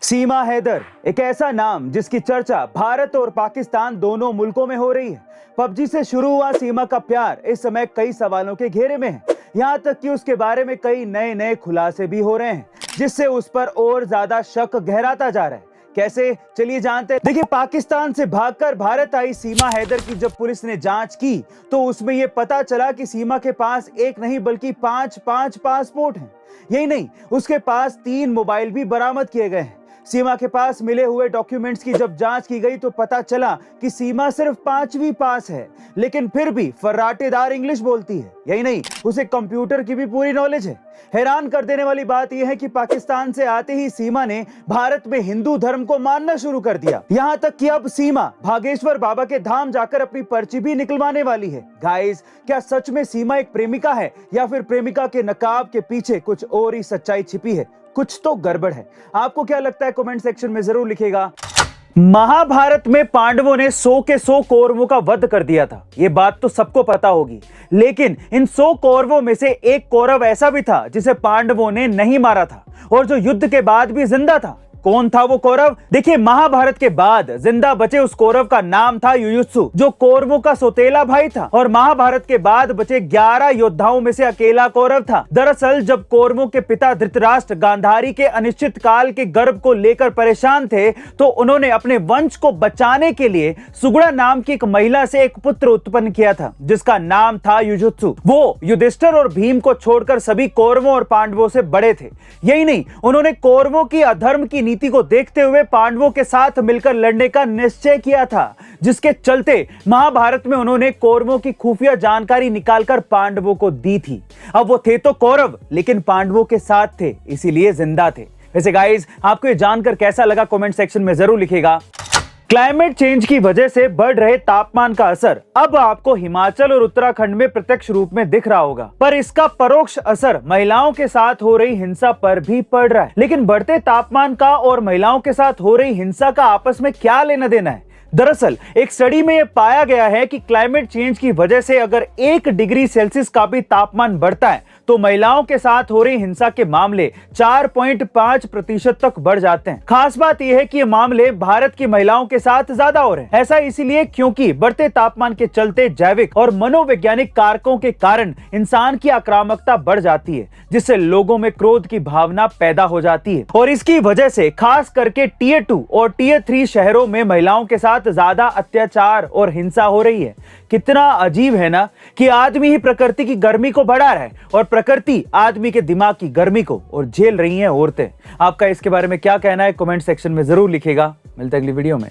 सीमा हैदर एक ऐसा नाम जिसकी चर्चा भारत और पाकिस्तान दोनों मुल्कों में हो रही है। पबजी से शुरू हुआ सीमा का प्यार इस समय कई सवालों के घेरे में है। यहाँ तक कि उसके बारे में कई नए नए खुलासे भी हो रहे हैं, जिससे उस पर और ज्यादा शक गहराता जा रहा है। कैसे, चलिए जानते हैं। देखिए, पाकिस्तान से भागकर भारत आई सीमा हैदर की जब पुलिस ने जांच की तो उसमें यह पता चला कि सीमा के पास एक नहीं बल्कि पांच पासपोर्ट हैं। यही नहीं, उसके पास 3 मोबाइल भी बरामद किए गए हैं। सीमा के पास मिले हुए डॉक्यूमेंट्स की जब जांच की गई तो पता चला कि सीमा सिर्फ 5वीं पास है, लेकिन फिर भी फर्राटेदार इंग्लिश बोलती है। यही नहीं, उसे कंप्यूटर की भी पूरी नॉलेज है। हैरान कर देने वाली बात यह है कि पाकिस्तान से आते ही सीमा ने भारत में हिंदू धर्म को मानना शुरू कर दिया। यहाँ तक कि अब सीमा भागेश्वर बाबा के धाम जाकर अपनी पर्ची भी निकलवाने वाली है। गाइस, क्या सच में सीमा एक प्रेमिका है या फिर प्रेमिका के नकाब के पीछे कुछ और ही सच्चाई छिपी है? कुछ तो गड़बड़ है। आपको क्या लगता है? कमेंट सेक्शन में जरूर लिखिएगा। महाभारत में पांडवों ने 100 के 100 कौरवों का वध कर दिया था, ये बात तो सबको पता होगी। लेकिन इन 100 कौरवों में से एक कौरव ऐसा भी था जिसे पांडवों ने नहीं मारा था और जो युद्ध के बाद भी जिंदा था। कौन था वो कौरव? देखिए, महाभारत के बाद जिंदा बचे उस कौरव का नाम था युयुत्सु, जो कौरवों का सौतेला भाई था और महाभारत के बाद बचे 11 योद्धाओं में से अकेला कौरव था। दरअसल जब कौरवों के पिता धृतराष्ट्र गांधारी के अनिश्चित काल के गर्भ को लेकर परेशान थे तो उन्होंने अपने वंश को बचाने के लिए सुगुड़ा नाम की एक महिला से एक पुत्र उत्पन्न किया था, जिसका नाम था युयुत्सु। वो युधिष्ठिर और भीम को छोड़कर सभी कौरवों और पांडवों से बड़े थे। यही नहीं, उन्होंने कौरवों की अधर्म की नीति को देखते हुए पांडवों के साथ मिलकर लड़ने का निश्चय किया था, जिसके चलते महाभारत में उन्होंने कौरवों की खुफिया जानकारी निकालकर पांडवों को दी थी। अब वो थे तो कौरव, लेकिन पांडवों के साथ थे, इसीलिए जिंदा थे। वैसे गाइस, आपको ये जानकर कैसा लगा कमेंट सेक्शन में जरूर लिखिएगा। क्लाइमेट चेंज की वजह से बढ़ रहे तापमान का असर अब आपको हिमाचल और उत्तराखंड में प्रत्यक्ष रूप में दिख रहा होगा, पर इसका परोक्ष असर महिलाओं के साथ हो रही हिंसा पर भी पड़ रहा है। लेकिन बढ़ते तापमान का और महिलाओं के साथ हो रही हिंसा का आपस में क्या लेना देना है? दरअसल एक स्टडी में यह पाया गया है कि क्लाइमेट चेंज की वजह से अगर 1 डिग्री सेल्सियस का भी तापमान बढ़ता है तो महिलाओं के साथ हो रही हिंसा के मामले 4.5% तक बढ़ जाते हैं। खास बात यह है कि ये मामले भारत की महिलाओं के साथ ज्यादा हो रहे हैं। ऐसा इसीलिए क्योंकि बढ़ते तापमान के चलते जैविक और मनोवैज्ञानिक कारकों के कारण इंसान की आक्रामकता बढ़ जाती है, जिससे लोगों में क्रोध की भावना पैदा हो जाती है और इसकी वजह से खास करके टियर 2 और टियर 3 शहरों में महिलाओं के साथ ज्यादा अत्याचार और हिंसा हो रही है। कितना अजीब है ना कि आदमी ही प्रकृति की गर्मी को बढ़ा रहा है और प्रकृति आदमी के दिमाग की गर्मी को और झेल रही हैं औरतें। आपका इसके बारे में क्या कहना है? कमेंट सेक्शन में जरूर लिखिएगा। मिलते हैं अगली वीडियो में।